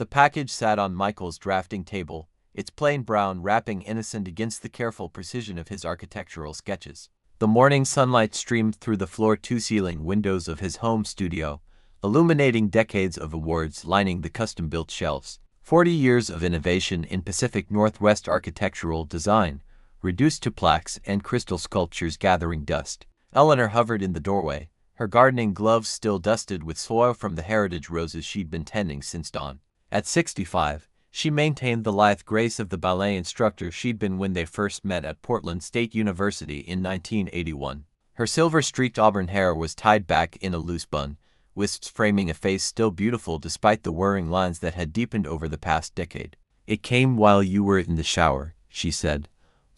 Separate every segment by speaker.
Speaker 1: The package sat on Michael's drafting table, its plain brown wrapping innocent against the careful precision of his architectural sketches. The morning sunlight streamed through the floor-to-ceiling windows of his home studio, illuminating decades of awards lining the custom-built shelves. 40 years of innovation in Pacific Northwest architectural design, reduced to plaques and crystal sculptures gathering dust. Eleanor hovered in the doorway, her gardening gloves still dusted with soil from the heritage roses she'd been tending since dawn. At 65, she maintained the lithe grace of the ballet instructor she'd been when they first met at Portland State University in 1981. Her silver-streaked auburn hair was tied back in a loose bun, wisps framing a face still beautiful despite the worrying lines that had deepened over the past decade. "It came while you were in the shower," she said,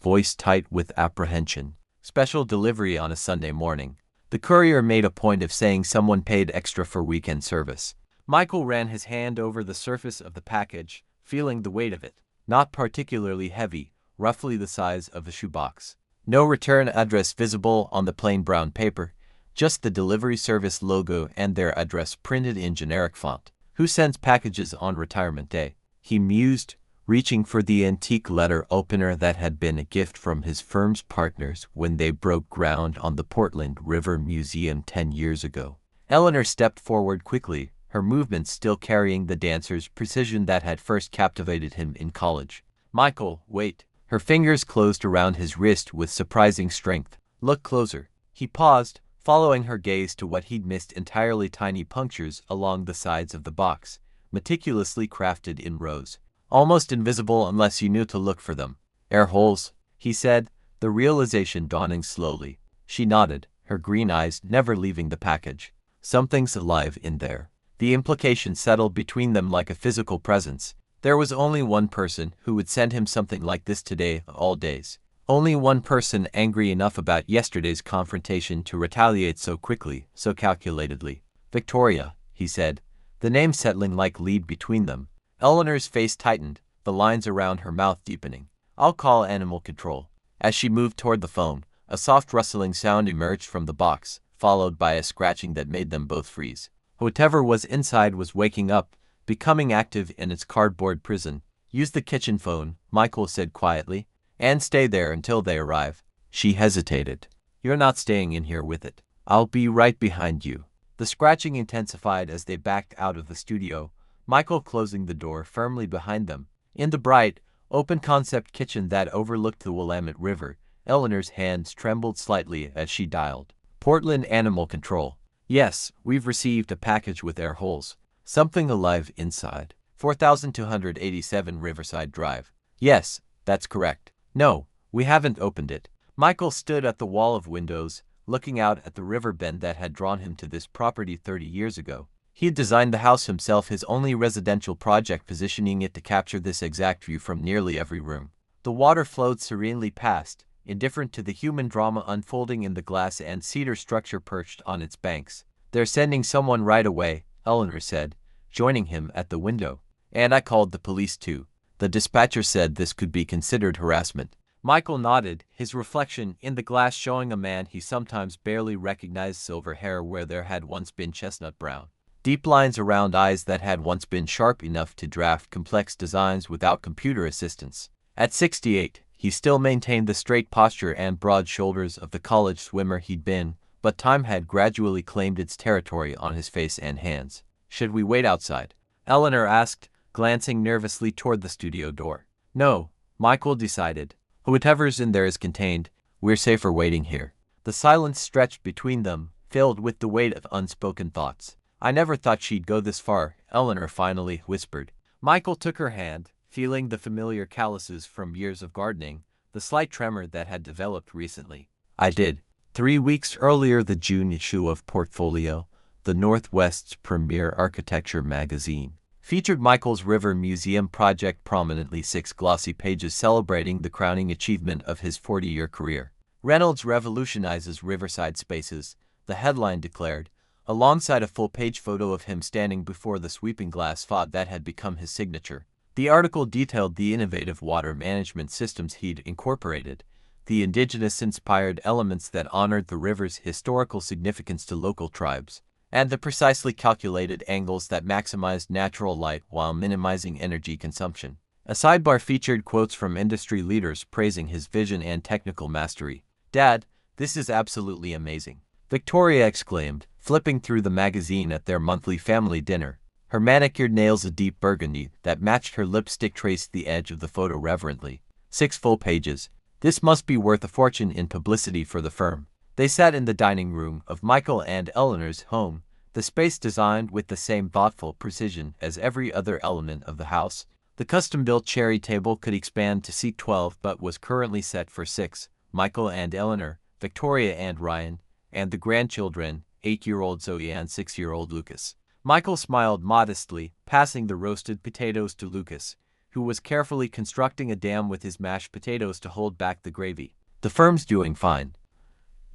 Speaker 1: voice tight with apprehension. "Special delivery on a Sunday morning." The courier made a point of saying someone paid extra for weekend service. Michael ran his hand over the surface of the package, feeling the weight of it. Not particularly heavy, roughly the size of a shoebox. No return address visible on the plain brown paper, just the delivery service logo and their address printed in generic font. "Who sends packages on retirement day?" he mused, reaching for the antique letter opener that had been a gift from his firm's partners when they broke ground on the Portland River Museum 10 years ago. Eleanor stepped forward quickly, her movements still carrying the dancer's precision that had first captivated him in college. "Michael, wait." Her fingers closed around his wrist with surprising strength. "Look closer." He paused, following her gaze to what he'd missed entirely: tiny punctures along the sides of the box, meticulously crafted in rows, almost invisible unless you knew to look for them. "Air holes," he said, the realization dawning slowly. She nodded, her green eyes never leaving the package. "Something's alive in there." The implication settled between them like a physical presence. There was only one person who would send him something like this today of all days. Only one person angry enough about yesterday's confrontation to retaliate so quickly, so calculatedly. "Victoria," he said, the name settling like lead between them. Eleanor's face tightened, the lines around her mouth deepening. "I'll call animal control." As she moved toward the phone, a soft rustling sound emerged from the box, followed by a scratching that made them both freeze. Whatever was inside was waking up, becoming active in its cardboard prison. "Use the kitchen phone," Michael said quietly, "and stay there until they arrive." She hesitated. "You're not staying in here with it." "I'll be right behind you." The scratching intensified as they backed out of the studio, Michael closing the door firmly behind them. In the bright, open-concept kitchen that overlooked the Willamette River, Eleanor's hands trembled slightly as she dialed. "Portland Animal Control." "Yes, we've received a package with air holes. Something alive inside. 4287 Riverside Drive." "Yes, that's correct." "No, we haven't opened it." Michael stood at the wall of windows, looking out at the river bend that had drawn him to this property 30 years ago. He had designed the house himself, his only residential project, positioning it to capture this exact view from nearly every room. The water flowed serenely past, indifferent to the human drama unfolding in the glass and cedar structure perched on its banks. "They're sending someone right away," Eleanor said, joining him at the window. "And I called the police too. The dispatcher said this could be considered harassment." Michael nodded, his reflection in the glass showing a man he sometimes barely recognized, silver hair where there had once been chestnut brown. Deep lines around eyes that had once been sharp enough to draft complex designs without computer assistance. At 68, he still maintained the straight posture and broad shoulders of the college swimmer he'd been, but time had gradually claimed its territory on his face and hands. "Should we wait outside?" Eleanor asked, glancing nervously toward the studio door. "No," Michael decided. "Whatever's in there is contained. We're safer waiting here." The silence stretched between them, filled with the weight of unspoken thoughts. "I never thought she'd go this far," Eleanor finally whispered. Michael took her hand, feeling the familiar calluses from years of gardening, the slight tremor that had developed recently. "I did." 3 weeks earlier, the June issue of Portfolio, the Northwest's premier architecture magazine, featured Michael's River Museum project prominently, 6 glossy pages celebrating the crowning achievement of his 40-year career. "Reynolds revolutionizes riverside spaces," the headline declared, alongside a full-page photo of him standing before the sweeping glass font that had become his signature. The article detailed the innovative water management systems he'd incorporated, the indigenous-inspired elements that honored the river's historical significance to local tribes, and the precisely calculated angles that maximized natural light while minimizing energy consumption. A sidebar featured quotes from industry leaders praising his vision and technical mastery. "Dad, this is absolutely amazing," Victoria exclaimed, flipping through the magazine at their monthly family dinner. Her manicured nails a deep burgundy that matched her lipstick traced the edge of the photo reverently. 6 full pages. This must be worth a fortune in publicity for the firm. They sat in the dining room of Michael and Eleanor's home, the space designed with the same thoughtful precision as every other element of the house. The custom-built cherry table could expand to seat 12 but was currently set for 6. Michael and Eleanor, Victoria and Ryan, and the grandchildren, 8-year-old Zoe and 6-year-old Lucas. Michael smiled modestly, passing the roasted potatoes to Lucas, who was carefully constructing a dam with his mashed potatoes to hold back the gravy. "The firm's doing fine.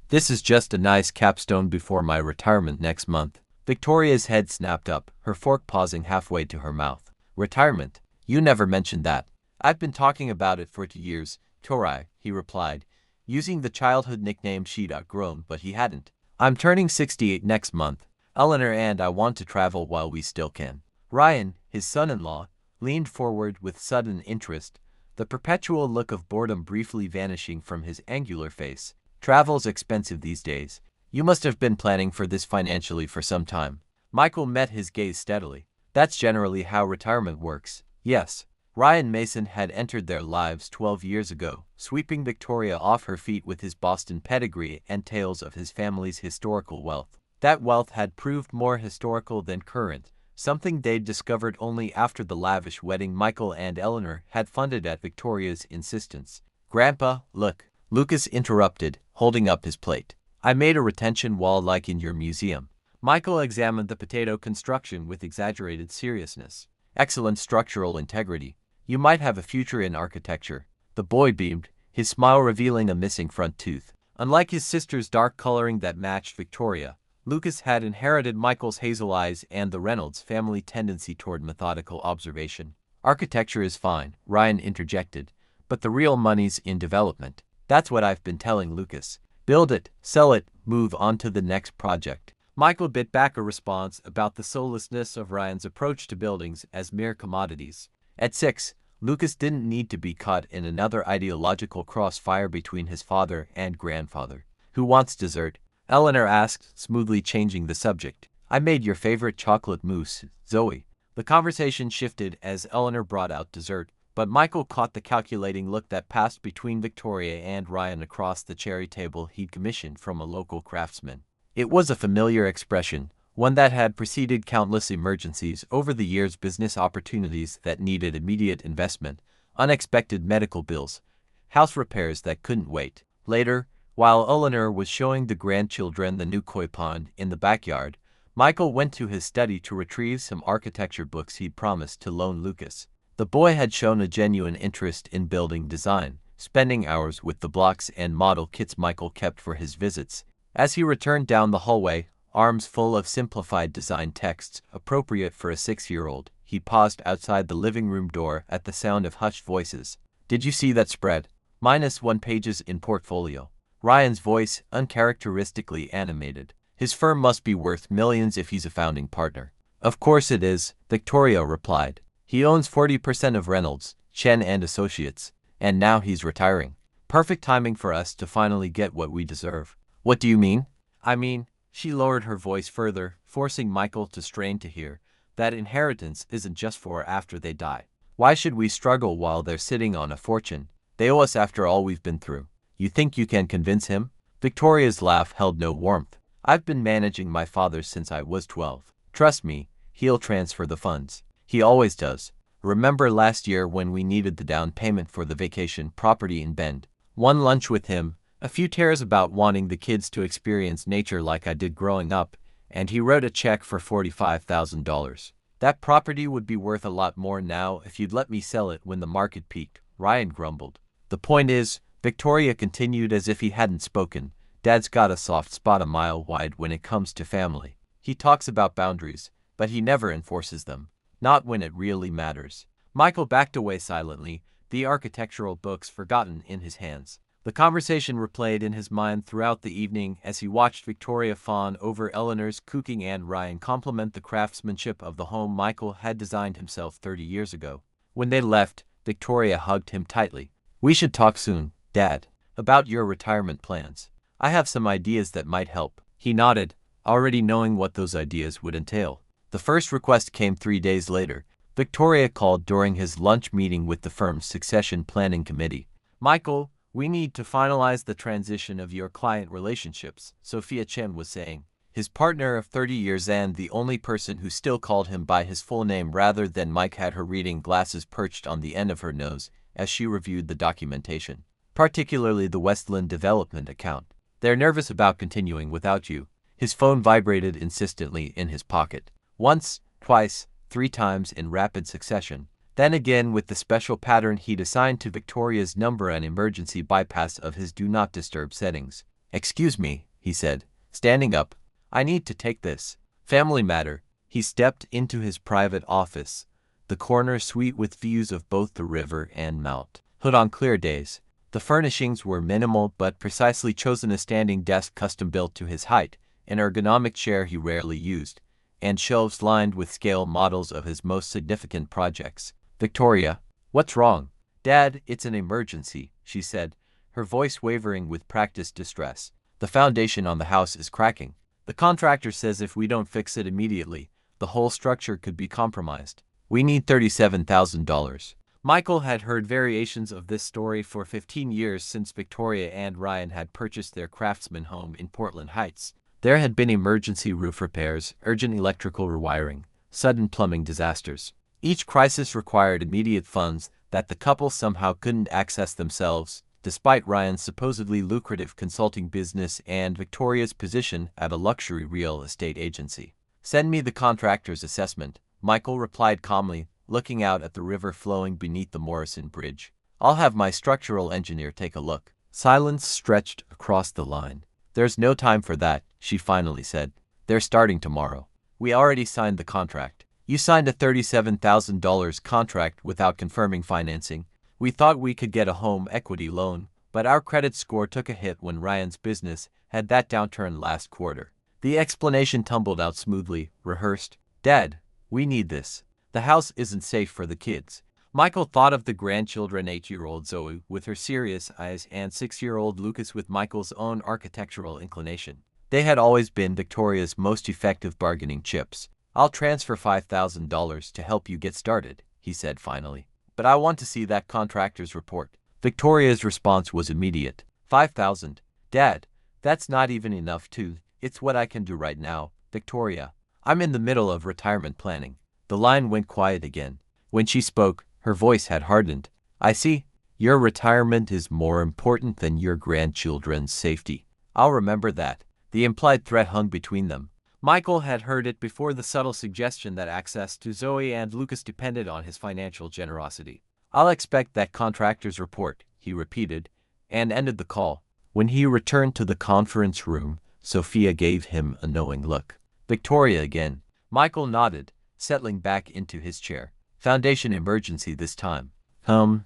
Speaker 1: This is just a nice capstone before my retirement next month." Victoria's head snapped up, her fork pausing halfway to her mouth. "Retirement? You never mentioned that." "I've been talking about it for 2 years, Torai," he replied, using the childhood nickname she'd outgrown, but he hadn't. "I'm turning 68 next month. Eleanor and I want to travel while we still can." Ryan, his son-in-law, leaned forward with sudden interest, the perpetual look of boredom briefly vanishing from his angular face. "Travel's expensive these days. You must have been planning for this financially for some time." Michael met his gaze steadily. "That's generally how retirement works, yes." Ryan Mason had entered their lives 12 years ago, sweeping Victoria off her feet with his Boston pedigree and tales of his family's historical wealth. That wealth had proved more historical than current, something they'd discovered only after the lavish wedding Michael and Eleanor had funded at Victoria's insistence. "Grandpa, look," Lucas interrupted, holding up his plate. "I made a retention wall like in your museum." Michael examined the potato construction with exaggerated seriousness. "Excellent structural integrity. You might have a future in architecture." The boy beamed, his smile revealing a missing front tooth. Unlike his sister's dark coloring that matched Victoria, Lucas had inherited Michael's hazel eyes and the Reynolds family tendency toward methodical observation. "Architecture is fine," Ryan interjected, "but the real money's in development." "That's what I've been telling Lucas. Build it, sell it, move on to the next project." Michael bit back a response about the soullessness of Ryan's approach to buildings as mere commodities. At 6, Lucas didn't need to be caught in another ideological crossfire between his father and grandfather. "Who wants dessert?" Eleanor asked, smoothly changing the subject. "I made your favorite chocolate mousse, Zoe." The conversation shifted as Eleanor brought out dessert, but Michael caught the calculating look that passed between Victoria and Ryan across the cherry table he'd commissioned from a local craftsman. It was a familiar expression, one that had preceded countless emergencies over the years: business opportunities that needed immediate investment, unexpected medical bills, house repairs that couldn't wait. Later, while Eleanor was showing the grandchildren the new koi pond in the backyard, Michael went to his study to retrieve some architecture books he'd promised to loan Lucas. The boy had shown a genuine interest in building design, spending hours with the blocks and model kits Michael kept for his visits. As he returned down the hallway, arms full of simplified design texts appropriate for a 6-year-old, he paused outside the living room door at the sound of hushed voices. "Did you see that spread? -1 pages in portfolio." Ryan's voice, uncharacteristically animated. "His firm must be worth millions if he's a founding partner." "Of course it is," Victoria replied. "He owns 40% of Reynolds, Chen and Associates, and now he's retiring. Perfect timing for us to finally get what we deserve." "What do you mean?" "I mean," she lowered her voice further, forcing Michael to strain to hear, "that inheritance isn't just for after they die. Why should we struggle while they're sitting on a fortune? They owe us after all we've been through." "You think you can convince him?" Victoria's laugh held no warmth. "I've been managing my father since I was 12. Trust me, he'll transfer the funds. He always does. Remember last year when we needed the down payment for the vacation property in Bend? One lunch with him, a few tears about wanting the kids to experience nature like I did growing up, and he wrote a check for $45,000. That property would be worth a lot more now if you'd let me sell it when the market peaked," Ryan grumbled. "The point is," Victoria continued as if he hadn't spoken, "Dad's got a soft spot a mile wide when it comes to family. He talks about boundaries, but he never enforces them. Not when it really matters." Michael backed away silently, the architectural books forgotten in his hands. The The conversation replayed in his mind throughout the evening as he watched Victoria fawn over Eleanor's cooking and Ryan compliment the craftsmanship of the home Michael had designed himself 30 years ago. When they left, Victoria hugged him tightly. "We should talk soon, Dad, about your retirement plans. I have some ideas that might help." He nodded, already knowing what those ideas would entail. The first request came 3 days later. Victoria called during his lunch meeting with the firm's succession planning committee. "Michael, we need to finalize the transition of your client relationships," Sophia Chen was saying. His partner of 30 years and the only person who still called him by his full name rather than Mike had her reading glasses perched on the end of her nose as she reviewed the documentation, particularly the Westland Development account. "They're nervous about continuing without you." His phone vibrated insistently in his pocket. Once, twice, 3 times in rapid succession. Then again with the special pattern he'd assigned to Victoria's number an emergency bypass of his Do Not Disturb settings. "Excuse me," he said, standing up. "I need to take this. Family matter." He stepped into his private office, the corner suite with views of both the river and Mount Hood on clear days. The furnishings were minimal but precisely chosen: a standing desk custom-built to his height, an ergonomic chair he rarely used, and shelves lined with scale models of his most significant projects. "Victoria, what's wrong?" "Dad, it's an emergency," she said, her voice wavering with practiced distress. "The foundation on the house is cracking. The contractor says if we don't fix it immediately, the whole structure could be compromised. We need $37,000. Michael had heard variations of this story for 15 years since Victoria and Ryan had purchased their craftsman home in Portland Heights. There had been emergency roof repairs, urgent electrical rewiring, sudden plumbing disasters. Each crisis required immediate funds that the couple somehow couldn't access themselves, despite Ryan's supposedly lucrative consulting business and Victoria's position at a luxury real estate agency. "Send me the contractor's assessment," Michael replied calmly, looking out at the river flowing beneath the Morrison Bridge. "I'll have my structural engineer take a look." Silence stretched across the line. "There's no time for that," she finally said. "They're starting tomorrow. We already signed the contract." "You signed a $37,000 contract without confirming financing. We thought we could get a home equity loan, but our credit score took a hit when Ryan's business had that downturn last quarter." The explanation tumbled out smoothly, rehearsed. "Dad, we need this. The house isn't safe for the kids." Michael thought of the grandchildren, 8-year-old Zoe with her serious eyes and 6-year-old Lucas with Michael's own architectural inclination. They had always been Victoria's most effective bargaining chips. "I'll transfer $5,000 to help you get started," he said finally. "But I want to see that contractor's report." Victoria's response was immediate. "5,000? Dad, that's not even enough to. It's what I can do right now, Victoria. I'm in the middle of retirement planning." The line went quiet again. When she spoke, her voice had hardened. "I see. Your retirement is more important than your grandchildren's safety. I'll remember that." The implied threat hung between them. Michael had heard it before, the subtle suggestion that access to Zoe and Lucas depended on his financial generosity. "I'll expect that contractor's report," he repeated, and ended the call. When he returned to the conference room, Sophia gave him a knowing look. "Victoria again." Michael nodded, settling back into his chair. "Foundation emergency this time."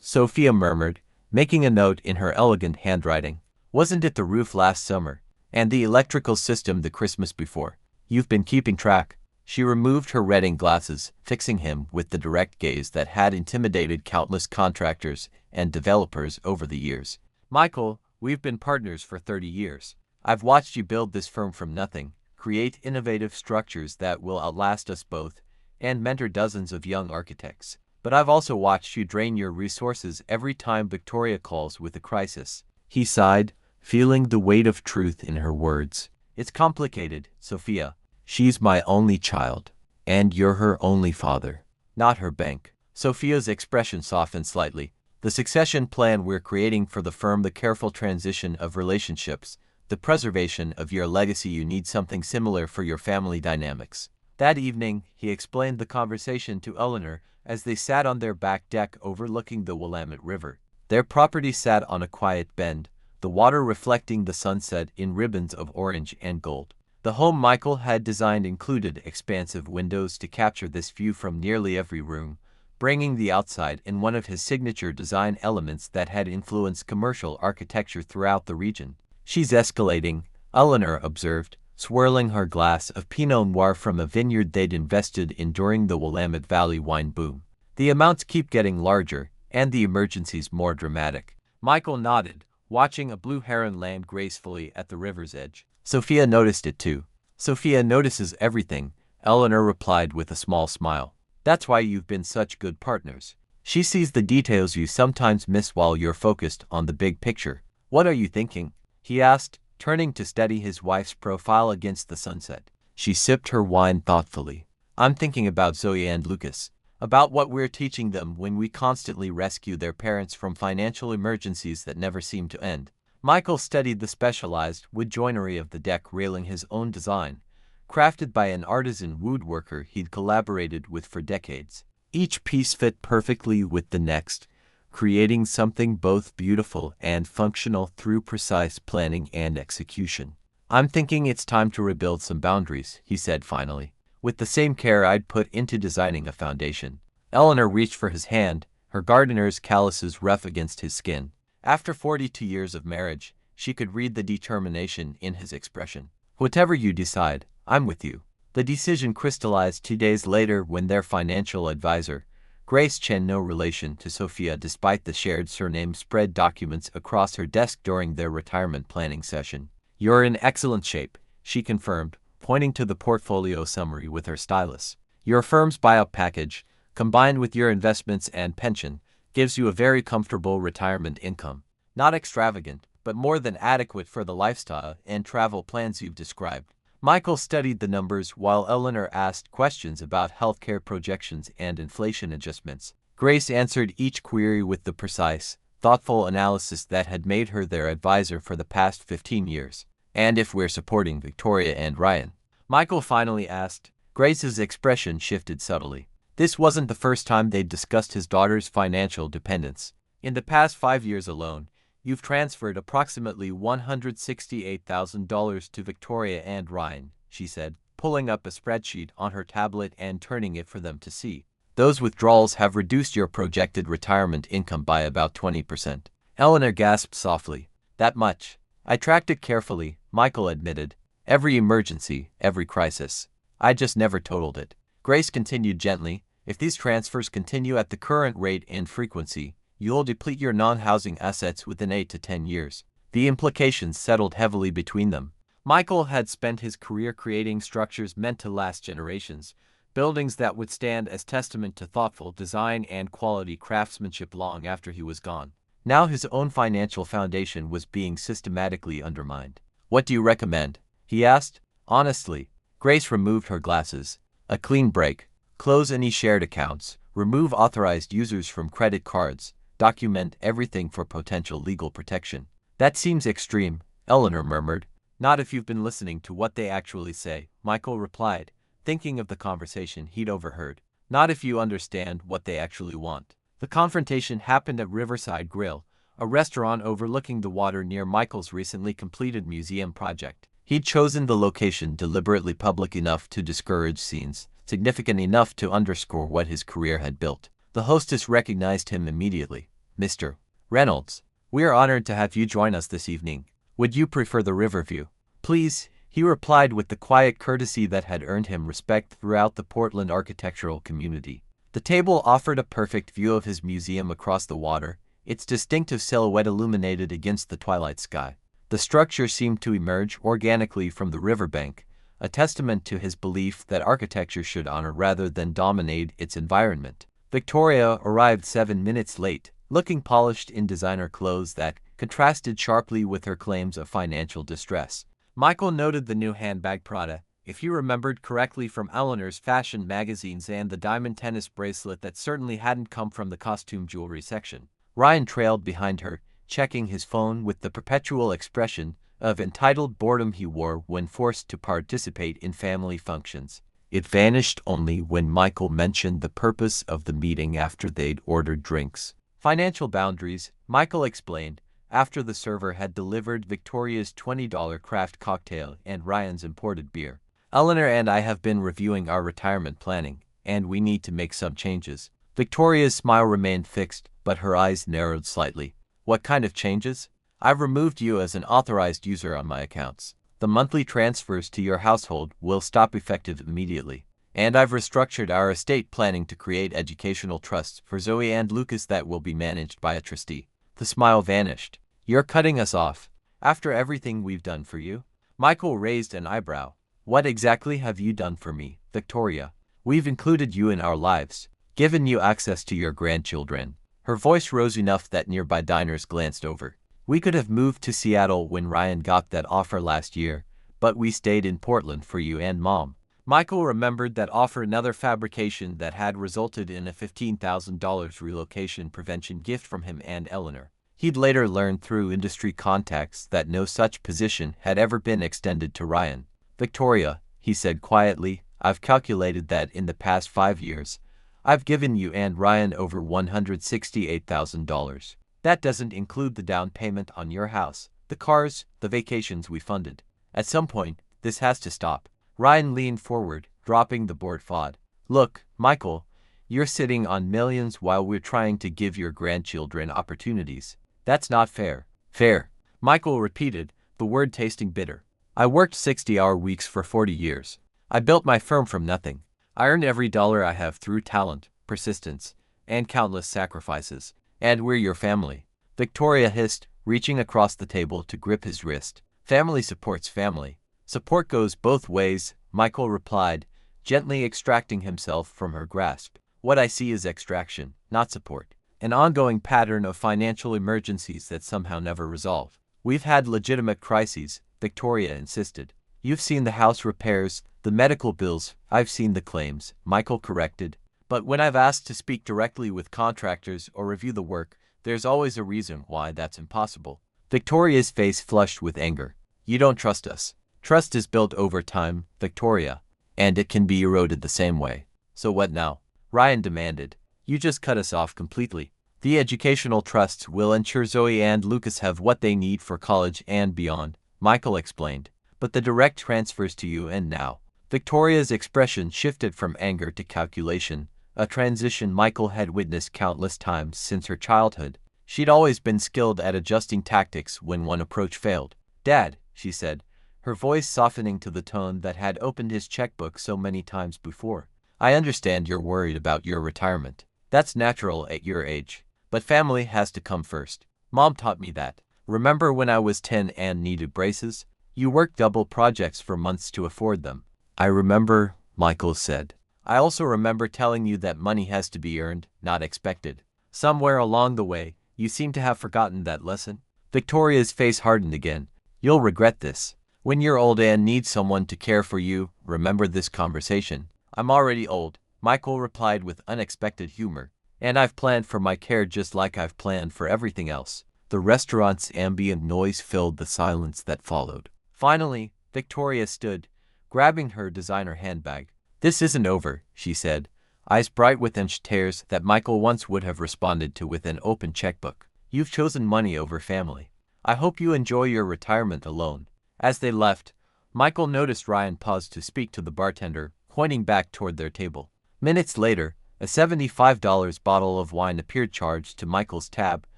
Speaker 1: Sophia murmured, making a note in her elegant handwriting. "Wasn't it the roof last summer? And the electrical system the Christmas before? You've been keeping track." She removed her reading glasses, fixing him with the direct gaze that had intimidated countless contractors and developers over the years. "Michael, we've been partners for 30 years. I've watched you build this firm from nothing, create innovative structures that will outlast us both, and mentor dozens of young architects. But I've also watched you drain your resources every time Victoria calls with a crisis." He sighed, feeling the weight of truth in her words. "It's complicated, Sophia. She's my only child, and you're her only father, not her bank." Sophia's expression softened slightly. "The succession plan we're creating for the firm, the careful transition of relationships, the preservation of your legacy, you need something similar for your family dynamics." That evening, he explained the conversation to Eleanor as they sat on their back deck overlooking the Willamette River. Their property sat on a quiet bend, the water reflecting the sunset in ribbons of orange and gold. The home Michael had designed included expansive windows to capture this view from nearly every room, bringing the outside in one of his signature design elements that had influenced commercial architecture throughout the region. "She's escalating," Eleanor observed, swirling her glass of Pinot Noir from a vineyard they'd invested in during the Willamette Valley wine boom. "The amounts keep getting larger, and the emergencies more dramatic." Michael nodded, watching a blue heron land gracefully at the river's edge. "Sophia noticed it too." "Sophia notices everything," Eleanor replied with a small smile. "That's why you've been such good partners. She sees the details you sometimes miss while you're focused on the big picture." "What are you thinking?" he asked, turning to study his wife's profile against the sunset. She sipped her wine thoughtfully. "I'm thinking about Zoe and Lucas, about what we're teaching them when we constantly rescue their parents from financial emergencies that never seem to end." Michael studied the specialized wood joinery of the deck railing, his own design, crafted by an artisan woodworker he'd collaborated with for decades. Each piece fit perfectly with the next, creating something both beautiful and functional through precise planning and execution. "I'm thinking it's time to rebuild some boundaries," he said finally, "with the same care I'd put into designing a foundation." Eleanor reached for his hand, her gardener's calluses rough against his skin. After 42 years of marriage, she could read the determination in his expression. "Whatever you decide, I'm with you." The decision crystallized 2 days later when their financial advisor, Grace Chen, no relation to Sophia despite the shared surname, spread documents across her desk during their retirement planning session. "You're in excellent shape," she confirmed, pointing to the portfolio summary with her stylus. "Your firm's buyout package, combined with your investments and pension, gives you a very comfortable retirement income. Not extravagant, but more than adequate for the lifestyle and travel plans you've described." Michael studied the numbers while Eleanor asked questions about healthcare projections and inflation adjustments. Grace answered each query with the precise, thoughtful analysis that had made her their advisor for the past 15 years. "And if we're supporting Victoria and Ryan?" Michael finally asked. Grace's expression shifted subtly. This wasn't the first time they'd discussed his daughter's financial dependence. "In the past 5 years alone, you've transferred approximately $168,000 to Victoria and Ryan," she said, pulling up a spreadsheet on her tablet and turning it for them to see. "Those withdrawals have reduced your projected retirement income by about 20%. Eleanor gasped softly. "That much?" "I tracked it carefully," Michael admitted. "Every emergency, every crisis. I just never totaled it." Grace continued gently. "If these transfers continue at the current rate and frequency, you'll deplete your non-housing assets within 8 to 10 years. The implications settled heavily between them. Michael had spent his career creating structures meant to last generations, buildings that would stand as testament to thoughtful design and quality craftsmanship long after he was gone. Now his own financial foundation was being systematically undermined. "What do you recommend?" he asked. "Honestly," Grace removed her glasses. "A clean break. Close any shared accounts. Remove authorized users from credit cards. Document everything for potential legal protection." "That seems extreme," Eleanor murmured. "Not if you've been listening to what they actually say," Michael replied, thinking of the conversation he'd overheard. "Not if you understand what they actually want." The confrontation happened at Riverside Grill, a restaurant overlooking the water near Michael's recently completed museum project. He'd chosen the location deliberately public enough to discourage scenes, significant enough to underscore what his career had built. The hostess recognized him immediately. "Mr. Reynolds, we're honored to have you join us this evening. Would you prefer the river view?" "Please," he replied with the quiet courtesy that had earned him respect throughout the Portland architectural community. The table offered a perfect view of his museum across the water, its distinctive silhouette illuminated against the twilight sky. The structure seemed to emerge organically from the riverbank, a testament to his belief that architecture should honor rather than dominate its environment. Victoria arrived 7 minutes late, looking polished in designer clothes that contrasted sharply with her claims of financial distress. Michael noted the new handbag Prada, if he remembered correctly, from Eleanor's fashion magazines, and the diamond tennis bracelet that certainly hadn't come from the costume jewelry section. Ryan trailed behind her, checking his phone with the perpetual expression of entitled boredom he wore when forced to participate in family functions. It vanished only when Michael mentioned the purpose of the meeting after they'd ordered drinks. "Financial boundaries," Michael explained, after the server had delivered Victoria's $20 craft cocktail and Ryan's imported beer. "Eleanor and I have been reviewing our retirement planning, and we need to make some changes." Victoria's smile remained fixed, but her eyes narrowed slightly. What kind of changes? I've removed you as an authorized user on my accounts. The monthly transfers to your household will stop effective immediately. And I've restructured our estate planning to create educational trusts for Zoe and Lucas that will be managed by a trustee. The smile vanished. You're cutting us off. After everything we've done for you? Michael raised an eyebrow. What exactly have you done for me, Victoria? We've included you in our lives, given you access to your grandchildren. Her voice rose enough that nearby diners glanced over. We could have moved to Seattle when Ryan got that offer last year, but we stayed in Portland for you and Mom. Michael remembered that offer, another fabrication that had resulted in a $15,000 relocation prevention gift from him and Eleanor. He'd later learned through industry contacts that no such position had ever been extended to Ryan. Victoria, he said quietly, I've calculated that in the past 5 years, I've given you and Ryan over $168,000. That doesn't include the down payment on your house, the cars, the vacations we funded. At some point, this has to stop. Ryan leaned forward, dropping the board FOD. Look, Michael, you're sitting on millions while we're trying to give your grandchildren opportunities. That's not fair. Fair, Michael repeated, the word tasting bitter. I worked 60-hour weeks for 40 years. I built my firm from nothing. I earned every dollar I have through talent, persistence, and countless sacrifices. And we're your family. Victoria hissed, reaching across the table to grip his wrist. Family supports family. Support goes both ways, Michael replied, gently extracting himself from her grasp. What I see is extraction, not support. An ongoing pattern of financial emergencies that somehow never resolve. We've had legitimate crises, Victoria insisted. You've seen the house repairs, the medical bills, I've seen the claims, Michael corrected. But when I've asked to speak directly with contractors or review the work, there's always a reason why that's impossible. Victoria's face flushed with anger. You don't trust us. Trust is built over time, Victoria, and it can be eroded the same way. So what now? Ryan demanded. You just cut us off completely. The educational trusts will ensure Zoe and Lucas have what they need for college and beyond, Michael explained. But the direct transfers to you and now. Victoria's expression shifted from anger to calculation, a transition Michael had witnessed countless times since her childhood. She'd always been skilled at adjusting tactics when one approach failed. Dad, she said, her voice softening to the tone that had opened his checkbook so many times before. I understand you're worried about your retirement. That's natural at your age. But family has to come first. Mom taught me that. Remember when I was 10 and needed braces? You worked double projects for months to afford them. I remember, Michael said. I also remember telling you that money has to be earned, not expected. Somewhere along the way, you seem to have forgotten that lesson. Victoria's face hardened again. You'll regret this. When you're old and need someone to care for you, remember this conversation. I'm already old, Michael replied with unexpected humor. And I've planned for my care just like I've planned for everything else. The restaurant's ambient noise filled the silence that followed. Finally, Victoria stood, grabbing her designer handbag. This isn't over, she said, eyes bright with tears that Michael once would have responded to with an open checkbook. You've chosen money over family. I hope you enjoy your retirement alone. As they left, Michael noticed Ryan paused to speak to the bartender, pointing back toward their table. Minutes later, a $75 bottle of wine appeared charged to Michael's tab,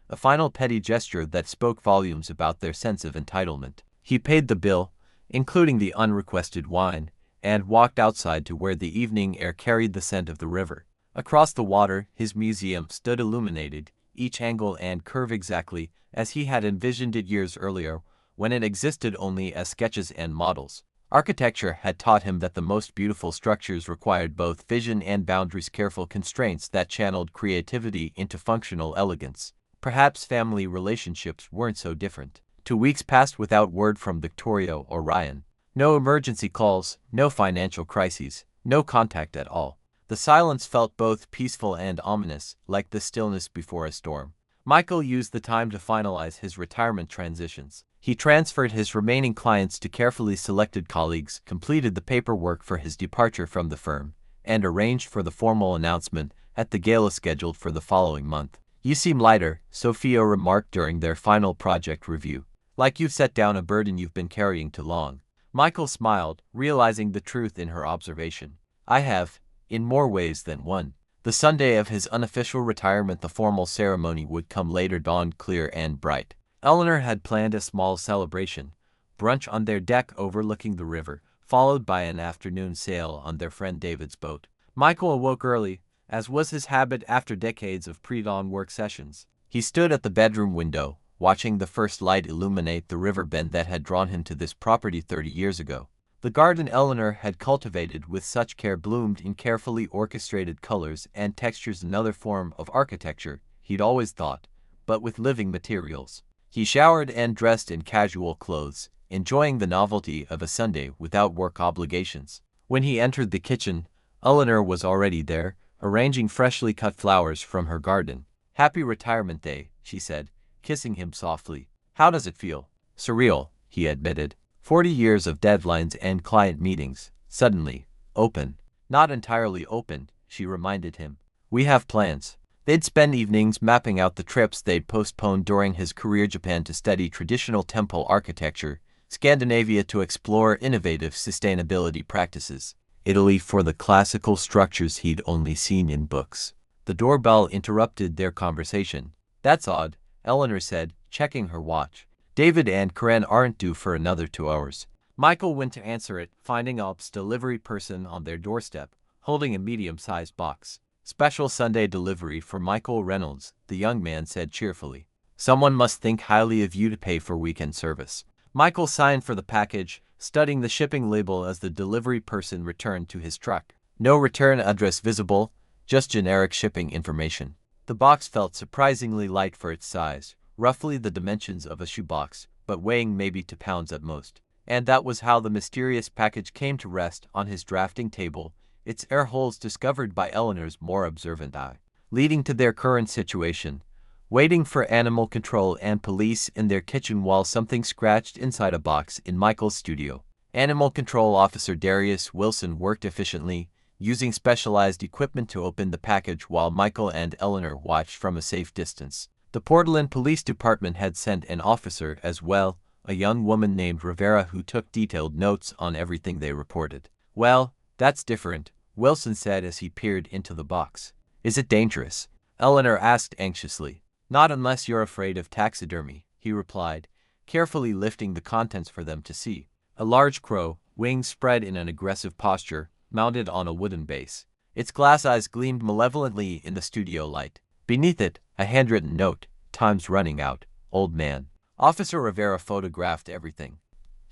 Speaker 1: a final petty gesture that spoke volumes about their sense of entitlement. He paid the bill, including the unrequested wine, and walked outside to where the evening air carried the scent of the river. Across the water, his museum stood illuminated, each angle and curve exactly as he had envisioned it years earlier, when it existed only as sketches and models. Architecture had taught him that the most beautiful structures required both vision and boundaries, careful constraints that channeled creativity into functional elegance. Perhaps family relationships weren't so different. 2 weeks passed without word from Victoria or Ryan. No emergency calls, no financial crises, no contact at all. The silence felt both peaceful and ominous, like the stillness before a storm. Michael used the time to finalize his retirement transitions. He transferred his remaining clients to carefully selected colleagues, completed the paperwork for his departure from the firm, and arranged for the formal announcement at the gala scheduled for the following month. You seem lighter, Sophia remarked during their final project review. Like you've set down a burden you've been carrying too long. Michael smiled, realizing the truth in her observation. I have, in more ways than one. The Sunday of his unofficial retirement, the formal ceremony would come later, dawned clear and bright. Eleanor had planned a small celebration, brunch on their deck overlooking the river, followed by an afternoon sail on their friend David's boat. Michael awoke early, as was his habit after decades of pre-dawn work sessions. He stood at the bedroom window, watching the first light illuminate the river bend that had drawn him to this property 30 years ago. The garden Eleanor had cultivated with such care bloomed in carefully orchestrated colors and textures, another form of architecture, he'd always thought, but with living materials. He showered and dressed in casual clothes, enjoying the novelty of a Sunday without work obligations. When he entered the kitchen, Eleanor was already there, arranging freshly cut flowers from her garden. "Happy retirement day," she said, kissing him softly. "How does it feel?" "Surreal," he admitted. 40 years of deadlines and client meetings, suddenly open. "Not entirely open," she reminded him. "We have plans." They'd spend evenings mapping out the trips they'd postponed during his career: Japan to study traditional temple architecture, Scandinavia to explore innovative sustainability practices, Italy for the classical structures he'd only seen in books. The doorbell interrupted their conversation. "That's odd," Eleanor said, checking her watch. "David and Karen aren't due for another 2 hours. Michael went to answer it, finding Ops delivery person on their doorstep, holding a medium-sized box. "Special Sunday delivery for Michael Reynolds," the young man said cheerfully. "Someone must think highly of you to pay for weekend service." Michael signed for the package, studying the shipping label as the delivery person returned to his truck. No return address visible, just generic shipping information. The box felt surprisingly light for its size, roughly the dimensions of a shoebox, but weighing maybe 2 pounds at most. And that was how the mysterious package came to rest on his drafting table, its air holes discovered by Eleanor's more observant eye, leading to their current situation, waiting for animal control and police in their kitchen while something scratched inside a box in Michael's studio. Animal Control Officer Darius Wilson worked efficiently, using specialized equipment to open the package while Michael and Eleanor watched from a safe distance. The Portland Police Department had sent an officer as well, a young woman named Rivera who took detailed notes on everything they reported. "Well, that's different," Wilson said as he peered into the box. "Is it dangerous?" Eleanor asked anxiously. "Not unless you're afraid of taxidermy," he replied, carefully lifting the contents for them to see. A large crow, wings spread in an aggressive posture, mounted on a wooden base. Its glass eyes gleamed malevolently in the studio light. Beneath it, a handwritten note: "Time's running out, old man." Officer Rivera photographed everything.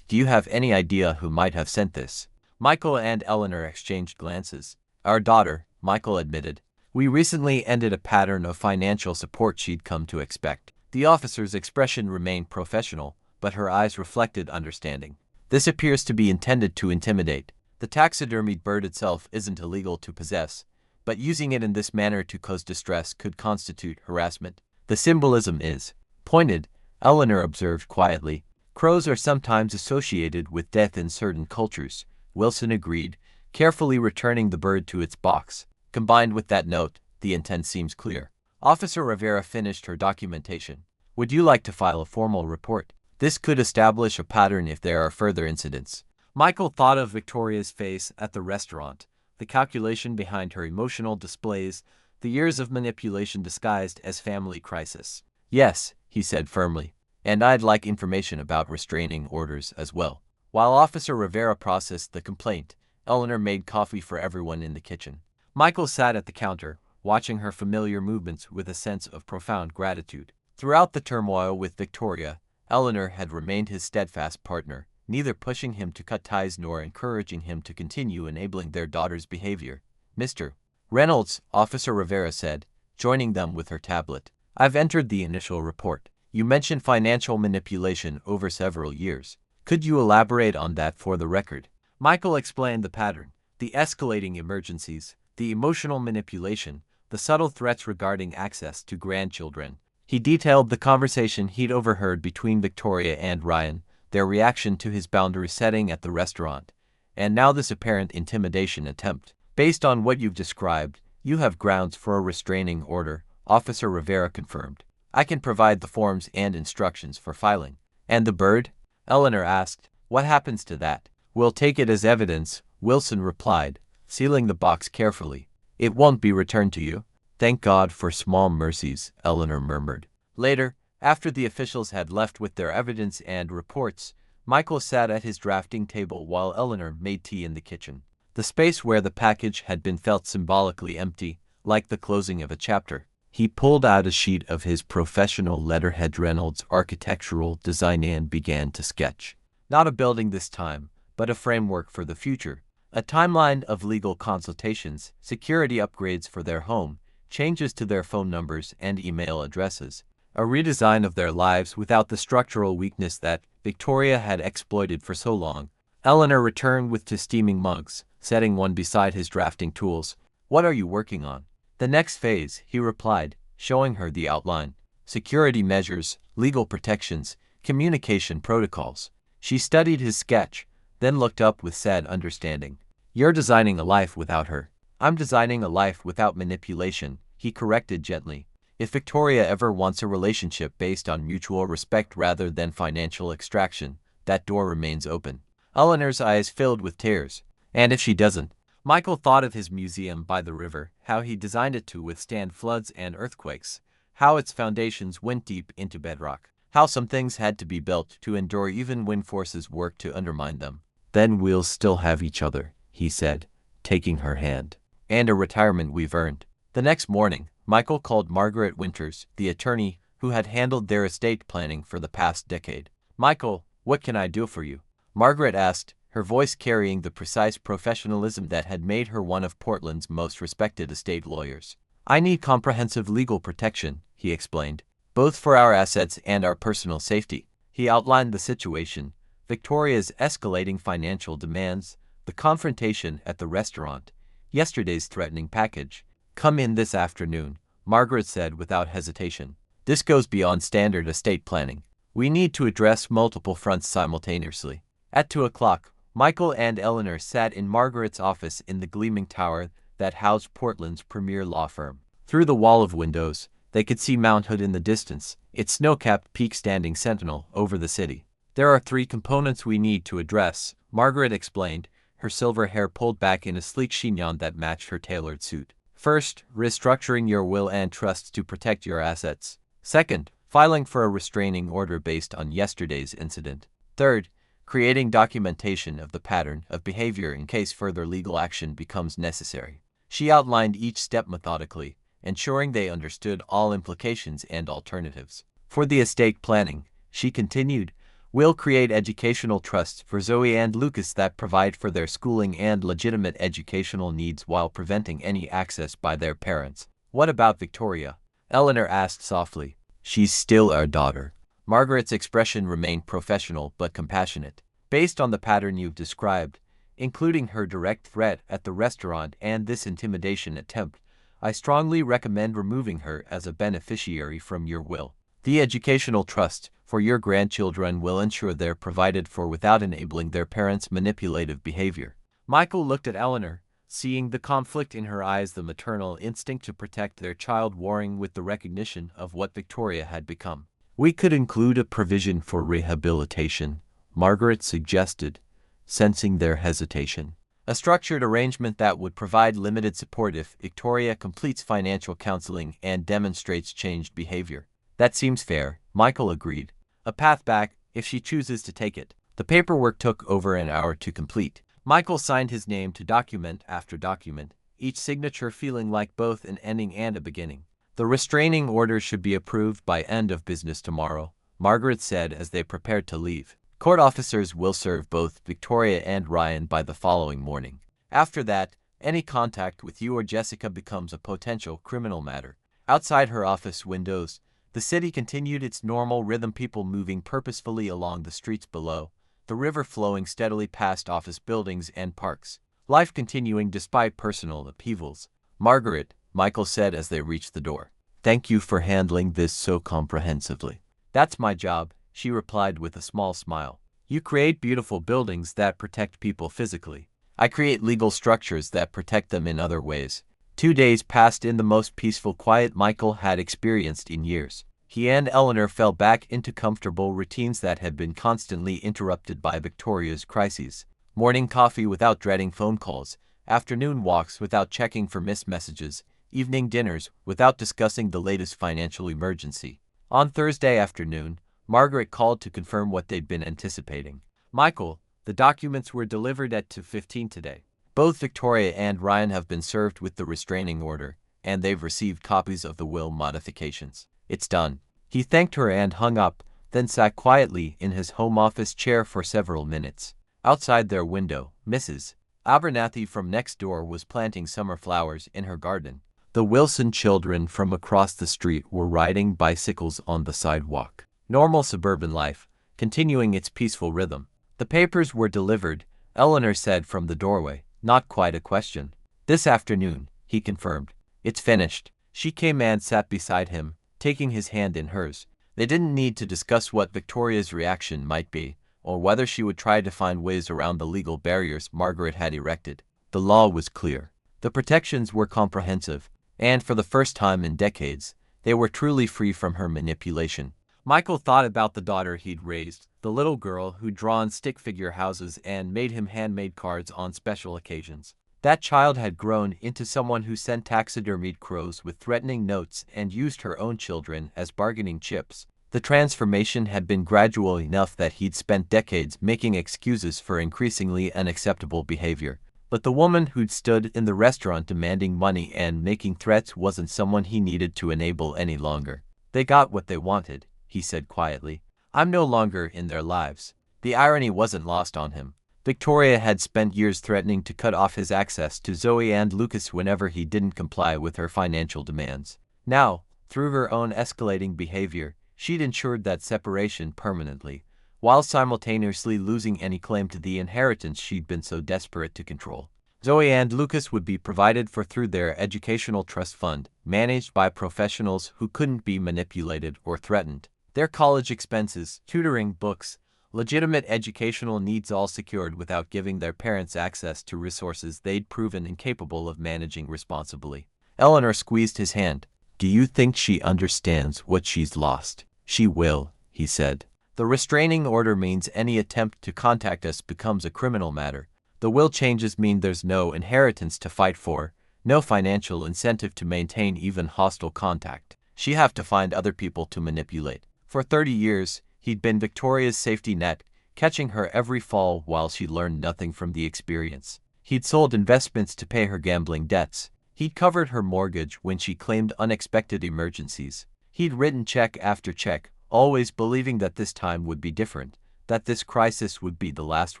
Speaker 1: "Do you have any idea who might have sent this?" Michael and Eleanor exchanged glances. "Our daughter," Michael admitted. "We recently ended a pattern of financial support she'd come to expect." The officer's expression remained professional, but her eyes reflected understanding. "This appears to be intended to intimidate. The taxidermied bird itself isn't illegal to possess, but using it in this manner to cause distress could constitute harassment. The symbolism is pointed," Eleanor observed quietly. "Crows are sometimes associated with death in certain cultures," Wilson agreed, carefully returning the bird to its box. "Combined with that note, the intent seems clear." Officer Rivera finished her documentation. "Would you like to file a formal report? This could establish a pattern if there are further incidents." Michael thought of Victoria's face at the restaurant, the calculation behind her emotional displays, the years of manipulation disguised as family crisis. "Yes," he said firmly, "and I'd like information about restraining orders as well." While Officer Rivera processed the complaint, Eleanor made coffee for everyone in the kitchen. Michael sat at the counter, watching her familiar movements with a sense of profound gratitude. Throughout the turmoil with Victoria, Eleanor had remained his steadfast partner, neither pushing him to cut ties nor encouraging him to continue enabling their daughter's behavior. "Mr. Reynolds," Officer Rivera said, joining them with her tablet. "I've entered the initial report. You mentioned financial manipulation over several years. Could you elaborate on that for the record?" Michael explained the pattern: the escalating emergencies, the emotional manipulation, the subtle threats regarding access to grandchildren. He detailed the conversation he'd overheard between Victoria and Ryan, their reaction to his boundary setting at the restaurant, and now this apparent intimidation attempt. "Based on what you've described, you have grounds for a restraining order," Officer Rivera confirmed. "I can provide the forms and instructions for filing." "And the bird?" Eleanor asked. "What happens to that?" "We'll take it as evidence," Wilson replied, sealing the box carefully. It won't be returned to you. Thank God for small mercies, Eleanor murmured. Later, after the officials had left with their evidence and reports, Michael sat at his drafting table while Eleanor made tea in the kitchen. The space where the package had been felt symbolically empty, like the closing of a chapter. He pulled out a sheet of his professional letterhead Reynolds architectural design and began to sketch. Not a building this time, but a framework for the future. A timeline of legal consultations, security upgrades for their home, changes to their phone numbers and email addresses. A redesign of their lives without the structural weakness that Victoria had exploited for so long. Eleanor returned with 2 steaming mugs, setting one beside his drafting tools. What are you working on? The next phase, he replied, showing her the outline. Security measures, legal protections, communication protocols. She studied his sketch, then looked up with sad understanding. You're designing a life without her. I'm designing a life without manipulation, he corrected gently. If Victoria ever wants a relationship based on mutual respect rather than financial extraction, that door remains open. Eleanor's eyes filled with tears. And if she doesn't? Michael thought of his museum by the river, how he designed it to withstand floods and earthquakes, how its foundations went deep into bedrock, how some things had to be built to endure even when forces worked to undermine them. Then we'll still have each other, he said, taking her hand. And a retirement we've earned. The next morning, Michael called Margaret Winters, the attorney who had handled their estate planning for the past decade. Michael, what can I do for you? Margaret asked, her voice carrying the precise professionalism that had made her one of Portland's most respected estate lawyers. I need comprehensive legal protection, he explained, both for our assets and our personal safety. He outlined the situation, Victoria's escalating financial demands, the confrontation at the restaurant, yesterday's threatening package. Come in this afternoon, Margaret said without hesitation. This goes beyond standard estate planning. We need to address multiple fronts simultaneously. At 2 o'clock, Michael and Eleanor sat in Margaret's office in the gleaming tower that housed Portland's premier law firm. Through the wall of windows, they could see Mount Hood in the distance, its snow-capped peak standing sentinel over the city. There are 3 components we need to address, Margaret explained, her silver hair pulled back in a sleek chignon that matched her tailored suit. First, restructuring your will and trusts to protect your assets. Second, filing for a restraining order based on yesterday's incident. Third, creating documentation of the pattern of behavior in case further legal action becomes necessary. She outlined each step methodically, ensuring they understood all implications and alternatives. For the estate planning, she continued, we'll create educational trusts for Zoe and Lucas that provide for their schooling and legitimate educational needs while preventing any access by their parents. What about Victoria? Eleanor asked softly. She's still our daughter. Margaret's expression remained professional but compassionate. Based on the pattern you've described, including her direct threat at the restaurant and this intimidation attempt, I strongly recommend removing her as a beneficiary from your will. The educational trust for your grandchildren will ensure they're provided for without enabling their parents' manipulative behavior. Michael looked at Eleanor, seeing the conflict in her eyes, the maternal instinct to protect their child warring with the recognition of what Victoria had become. We could include a provision for rehabilitation, Margaret suggested, sensing their hesitation. A structured arrangement that would provide limited support if Victoria completes financial counseling and demonstrates changed behavior. That seems fair, Michael agreed. A path back, if she chooses to take it. The paperwork took over an hour to complete. Michael signed his name to document after document, each signature feeling like both an ending and a beginning. The restraining order should be approved by end of business tomorrow, Margaret said as they prepared to leave. Court officers will serve both Victoria and Ryan by the following morning. After that, any contact with you or Jessica becomes a potential criminal matter. Outside her office windows, the city continued its normal rhythm, people moving purposefully along the streets below, the river flowing steadily past office buildings and parks. Life continuing despite personal upheavals. Margaret, Michael said as they reached the door. Thank you for handling this so comprehensively. That's my job, she replied with a small smile. You create beautiful buildings that protect people physically. I create legal structures that protect them in other ways. 2 days passed in the most peaceful quiet Michael had experienced in years. He and Eleanor fell back into comfortable routines that had been constantly interrupted by Victoria's crises. Morning coffee without dreading phone calls, afternoon walks without checking for missed messages, evening dinners without discussing the latest financial emergency. On Thursday afternoon, Margaret called to confirm what they'd been anticipating. Michael, the documents were delivered at 2:15 today. Both Victoria and Ryan have been served with the restraining order, and they've received copies of the will modifications. It's done. He thanked her and hung up, then sat quietly in his home office chair for several minutes. Outside their window, Mrs. Abernathy from next door was planting summer flowers in her garden. The Wilson children from across the street were riding bicycles on the sidewalk. Normal suburban life, continuing its peaceful rhythm. The papers were delivered, Eleanor said from the doorway. Not quite a question. This afternoon, he confirmed. It's finished. She came and sat beside him, taking his hand in hers. They didn't need to discuss what Victoria's reaction might be, or whether she would try to find ways around the legal barriers Margaret had erected. The law was clear. The protections were comprehensive, and for the first time in decades, they were truly free from her manipulation. Michael thought about the daughter he'd raised, the little girl who'd drawn stick figure houses and made him handmade cards on special occasions. That child had grown into someone who sent taxidermied crows with threatening notes and used her own children as bargaining chips. The transformation had been gradual enough that he'd spent decades making excuses for increasingly unacceptable behavior. But the woman who'd stood in the restaurant demanding money and making threats wasn't someone he needed to enable any longer. They got what they wanted, he said quietly. I'm no longer in their lives. The irony wasn't lost on him. Victoria had spent years threatening to cut off his access to Zoe and Lucas whenever he didn't comply with her financial demands. Now, through her own escalating behavior, she'd ensured that separation permanently, while simultaneously losing any claim to the inheritance she'd been so desperate to control. Zoe and Lucas would be provided for through their educational trust fund, managed by professionals who couldn't be manipulated or threatened. Their college expenses, tutoring, books, legitimate educational needs all secured without giving their parents access to resources they'd proven incapable of managing responsibly. Eleanor squeezed his hand. Do you think she understands what she's lost? She will, he said. The restraining order means any attempt to contact us becomes a criminal matter. The will changes mean there's no inheritance to fight for, no financial incentive to maintain even hostile contact. She'd have to find other people to manipulate. For 30 years, he'd been Victoria's safety net, catching her every fall while she learned nothing from the experience. He'd sold investments to pay her gambling debts. He'd covered her mortgage when she claimed unexpected emergencies. He'd written check after check, always believing that this time would be different, that this crisis would be the last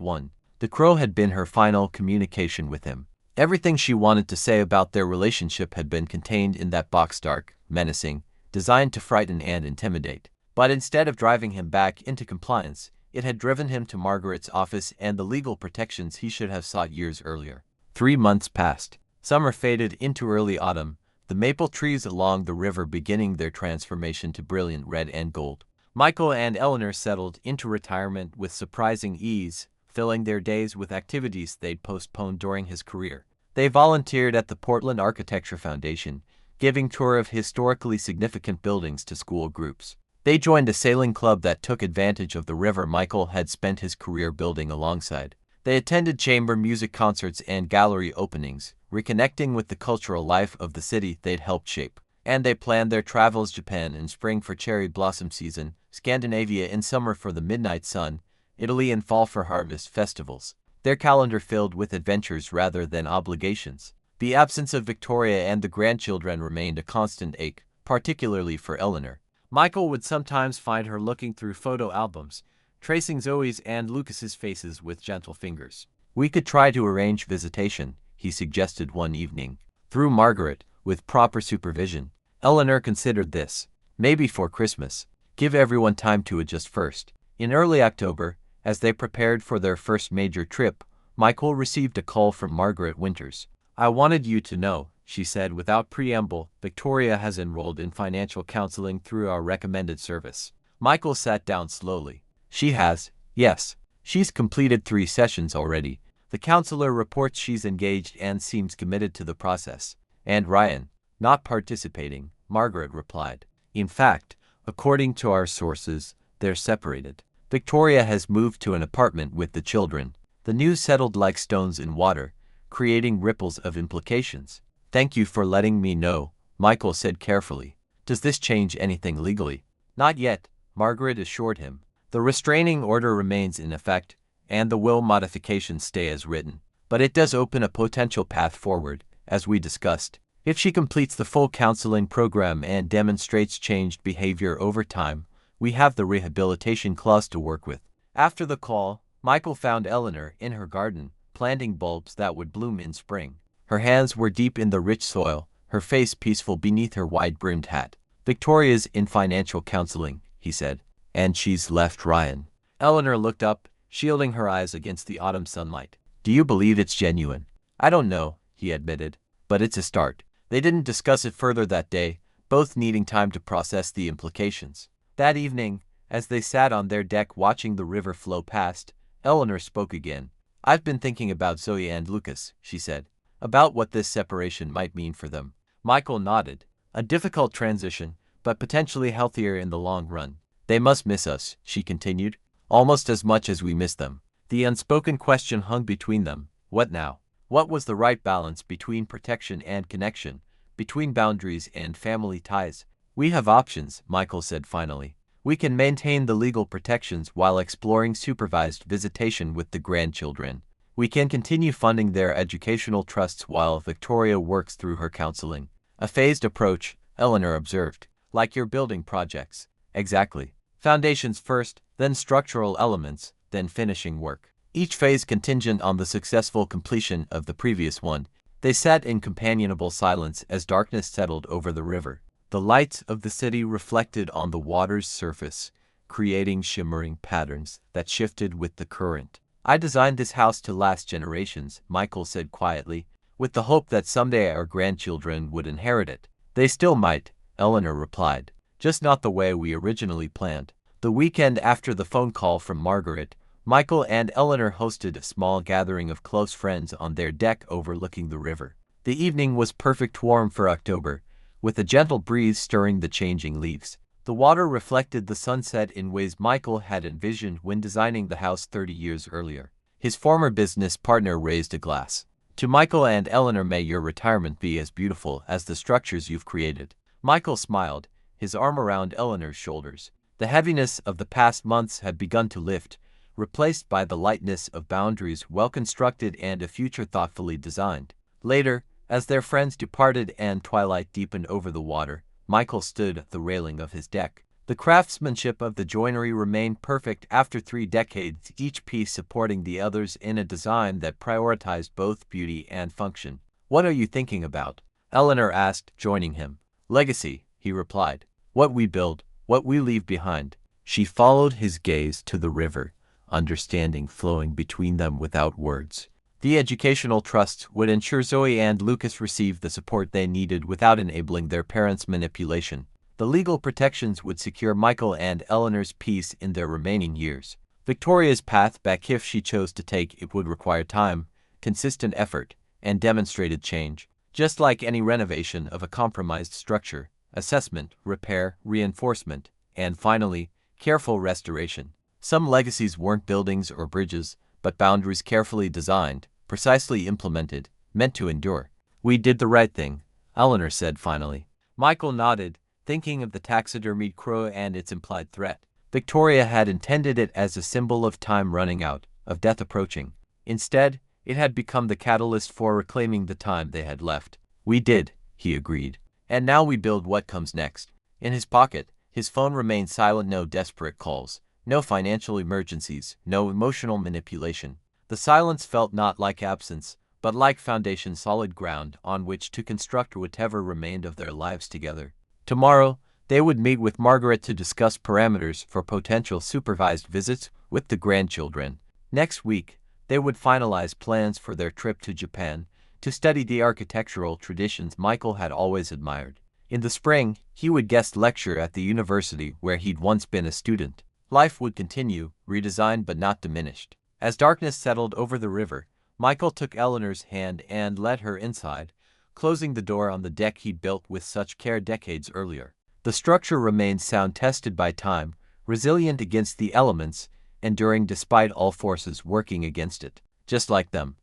Speaker 1: one. The crow had been her final communication with him. Everything she wanted to say about their relationship had been contained in that box, dark, menacing, designed to frighten and intimidate. But instead of driving him back into compliance, it had driven him to Margaret's office and the legal protections he should have sought years earlier. 3 months passed. Summer faded into early autumn, the maple trees along the river beginning their transformation to brilliant red and gold. Michael and Eleanor settled into retirement with surprising ease, filling their days with activities they'd postponed during his career. They volunteered at the Portland Architecture Foundation, giving tour of historically significant buildings to school groups. They joined a sailing club that took advantage of the river Michael had spent his career building alongside. They attended chamber music concerts and gallery openings, reconnecting with the cultural life of the city they'd helped shape. And they planned their travels: Japan in spring for cherry blossom season, Scandinavia in summer for the midnight sun, Italy in fall for harvest festivals. Their calendar filled with adventures rather than obligations. The absence of Victoria and the grandchildren remained a constant ache, particularly for Eleanor. Michael would sometimes find her looking through photo albums, tracing Zoe's and Lucas's faces with gentle fingers. We could try to arrange visitation, he suggested one evening, through Margaret, with proper supervision. Eleanor considered this. Maybe for Christmas. Give everyone time to adjust first. In early October, as they prepared for their first major trip, Michael received a call from Margaret Winters. I wanted you to know, she said without preamble, Victoria has enrolled in financial counseling through our recommended service. Michael sat down slowly. She has, yes. She's completed 3 sessions already. The counselor reports she's engaged and seems committed to the process. And Ryan, not participating, Margaret replied. In fact, according to our sources, they're separated. Victoria has moved to an apartment with the children. The news settled like stones in water, creating ripples of implications. "Thank you for letting me know," Michael said carefully. "Does this change anything legally?" "Not yet," Margaret assured him. "The restraining order remains in effect, and the will modifications stay as written. But it does open a potential path forward, as we discussed. If she completes the full counseling program and demonstrates changed behavior over time, we have the rehabilitation clause to work with." After the call, Michael found Eleanor in her garden, planting bulbs that would bloom in spring. Her hands were deep in the rich soil, her face peaceful beneath her wide-brimmed hat. "Victoria's in financial counseling," he said, "and she's left Ryan." Eleanor looked up, shielding her eyes against the autumn sunlight. "Do you believe it's genuine?" "I don't know," he admitted, "but it's a start." They didn't discuss it further that day, both needing time to process the implications. That evening, as they sat on their deck watching the river flow past, Eleanor spoke again. "I've been thinking about Zoe and Lucas," she said, "about what this separation might mean for them." Michael nodded. "A difficult transition, but potentially healthier in the long run. They must miss us," she continued, "almost as much as we miss them." The unspoken question hung between them. What now? What was the right balance between protection and connection, between boundaries and family ties? "We have options," Michael said finally. "We can maintain the legal protections while exploring supervised visitation with the grandchildren. We can continue funding their educational trusts while Victoria works through her counseling." "A phased approach," Eleanor observed. "Like your building projects." "Exactly. Foundations first, then structural elements, then finishing work. Each phase contingent on the successful completion of the previous one." They sat in companionable silence as darkness settled over the river. The lights of the city reflected on the water's surface, creating shimmering patterns that shifted with the current. "I designed this house to last generations," Michael said quietly, "with the hope that someday our grandchildren would inherit it." "They still might," Eleanor replied, "just not the way we originally planned." The weekend after the phone call from Margaret, Michael and Eleanor hosted a small gathering of close friends on their deck overlooking the river. The evening was perfect warm for October, with a gentle breeze stirring the changing leaves. The water reflected the sunset in ways Michael had envisioned when designing the house 30 years earlier. His former business partner raised a glass. "To Michael and Eleanor, may your retirement be as beautiful as the structures you've created." Michael smiled, his arm around Eleanor's shoulders. The heaviness of the past months had begun to lift, replaced by the lightness of boundaries well constructed and a future thoughtfully designed. Later, as their friends departed and twilight deepened over the water, Michael stood at the railing of his deck. The craftsmanship of the joinery remained perfect after 3 decades, each piece supporting the others in a design that prioritized both beauty and function. "What are you thinking about?" Eleanor asked, joining him. "Legacy," he replied. "What we build, what we leave behind." She followed his gaze to the river, understanding flowing between them without words. The educational trusts would ensure Zoe and Lucas received the support they needed without enabling their parents' manipulation. The legal protections would secure Michael and Eleanor's peace in their remaining years. Victoria's path back, if she chose to take it, would require time, consistent effort, and demonstrated change. Just like any renovation of a compromised structure, assessment, repair, reinforcement, and finally, careful restoration. Some legacies weren't buildings or bridges, but boundaries carefully designed, precisely implemented, meant to endure. "We did the right thing," Eleanor said finally. Michael nodded, thinking of the taxidermied crow and its implied threat. Victoria had intended it as a symbol of time running out, of death approaching. Instead, it had become the catalyst for reclaiming the time they had left. "We did," he agreed. "And now we build what comes next." In his pocket, his phone remained silent. No desperate calls, no financial emergencies, no emotional manipulation. The silence felt not like absence, but like foundation, solid ground on which to construct whatever remained of their lives together. Tomorrow, they would meet with Margaret to discuss parameters for potential supervised visits with the grandchildren. Next week, they would finalize plans for their trip to Japan to study the architectural traditions Michael had always admired. In the spring, he would guest lecture at the university where he'd once been a student. Life would continue, redesigned but not diminished. As darkness settled over the river, Michael took Eleanor's hand and led her inside, closing the door on the deck he'd built with such care decades earlier. The structure remained sound, tested by time, resilient against the elements, enduring despite all forces working against it. Just like them,